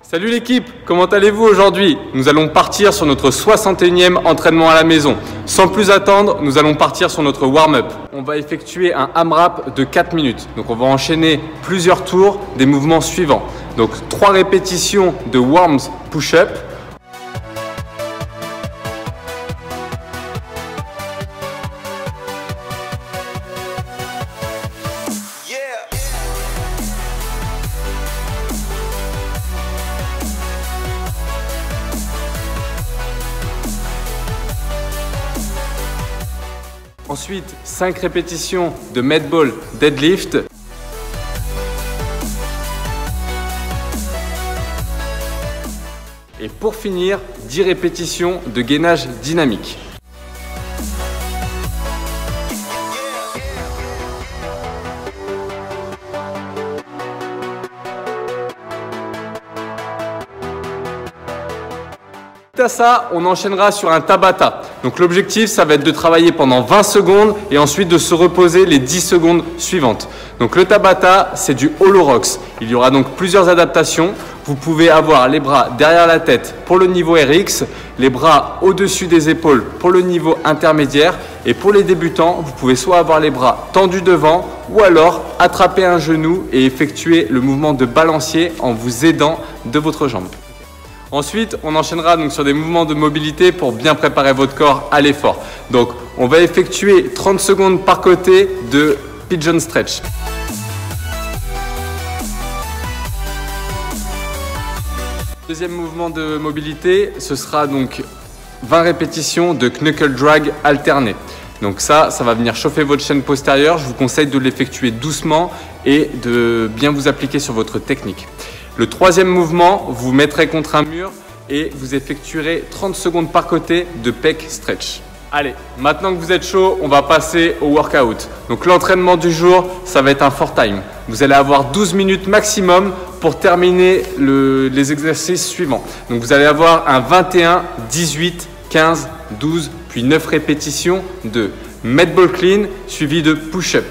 Salut l'équipe, comment allez-vous aujourd'hui? Nous allons partir sur notre 61e entraînement à la maison. Sans plus attendre, nous allons partir sur notre warm-up. On va effectuer un AMRAP de 4 minutes. Donc on va enchaîner plusieurs tours des mouvements suivants. Donc 3 répétitions de warms push-up. Ensuite, 5 répétitions de med ball deadlift. Et pour finir, 10 répétitions de gainage dynamique. À ça, on enchaînera sur un Tabata. Donc l'objectif, ça va être de travailler pendant 20 secondes et ensuite de se reposer les 10 secondes suivantes. Donc le Tabata, c'est du Hollow Rocks. Il y aura donc plusieurs adaptations. Vous pouvez avoir les bras derrière la tête pour le niveau RX, les bras au-dessus des épaules pour le niveau intermédiaire. Et pour les débutants, vous pouvez soit avoir les bras tendus devant ou alors attraper un genou et effectuer le mouvement de balancier en vous aidant de votre jambe. Ensuite, on enchaînera donc sur des mouvements de mobilité pour bien préparer votre corps à l'effort. Donc, on va effectuer 30 secondes par côté de pigeon stretch. Deuxième mouvement de mobilité, ce sera donc 20 répétitions de knuckle drag alterné. Donc ça va venir chauffer votre chaîne postérieure. Je vous conseille de l'effectuer doucement et de bien vous appliquer sur votre technique. Le troisième mouvement, vous vous mettrez contre un mur et vous effectuerez 30 secondes par côté de pec stretch. Allez, maintenant que vous êtes chaud, on va passer au workout. Donc l'entraînement du jour, ça va être un 4 time. Vous allez avoir 12 minutes maximum pour terminer les exercices suivants. Donc vous allez avoir un 21, 18, 15, 12, puis 9 répétitions de med ball clean suivi de push-up.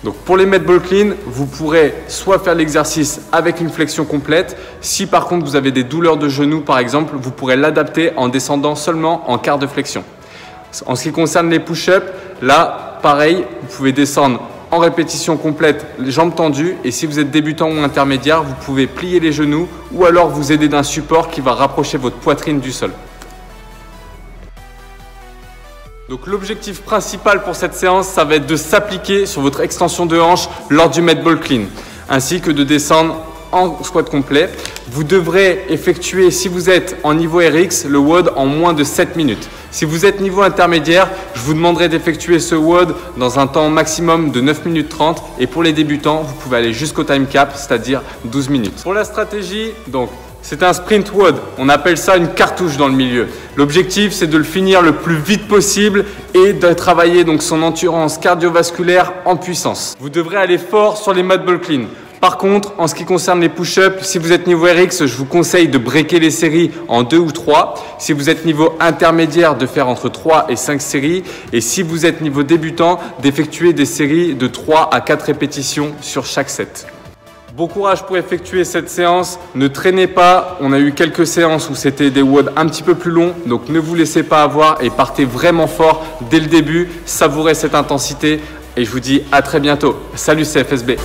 Donc pour les med ball clean, vous pourrez soit faire l'exercice avec une flexion complète. Si par contre vous avez des douleurs de genoux par exemple, vous pourrez l'adapter en descendant seulement en quart de flexion. En ce qui concerne les push-ups, là pareil, vous pouvez descendre en répétition complète, les jambes tendues. Et si vous êtes débutant ou intermédiaire, vous pouvez plier les genoux ou alors vous aider d'un support qui va rapprocher votre poitrine du sol. Donc l'objectif principal pour cette séance, ça va être de s'appliquer sur votre extension de hanche lors du med ball clean, ainsi que de descendre en squat complet. Vous devrez effectuer, si vous êtes en niveau RX, le WOD en moins de 7 minutes. Si vous êtes niveau intermédiaire, je vous demanderai d'effectuer ce WOD dans un temps maximum de 9 minutes 30. Et pour les débutants, vous pouvez aller jusqu'au time cap, c'est-à-dire 12 minutes. Pour la stratégie, donc, c'est un sprint WOD, on appelle ça une cartouche dans le milieu. L'objectif, c'est de le finir le plus vite possible et de travailler donc son endurance cardiovasculaire en puissance. Vous devrez aller fort sur les med ball clean. Par contre, en ce qui concerne les push-ups, si vous êtes niveau RX, je vous conseille de breaker les séries en 2 ou 3. Si vous êtes niveau intermédiaire, de faire entre 3 et 5 séries. Et si vous êtes niveau débutant, d'effectuer des séries de 3 à 4 répétitions sur chaque set. Bon courage pour effectuer cette séance, ne traînez pas, on a eu quelques séances où c'était des WOD un petit peu plus longs, donc ne vous laissez pas avoir et partez vraiment fort dès le début, savourez cette intensité et je vous dis à très bientôt. Salut, c'est FSB.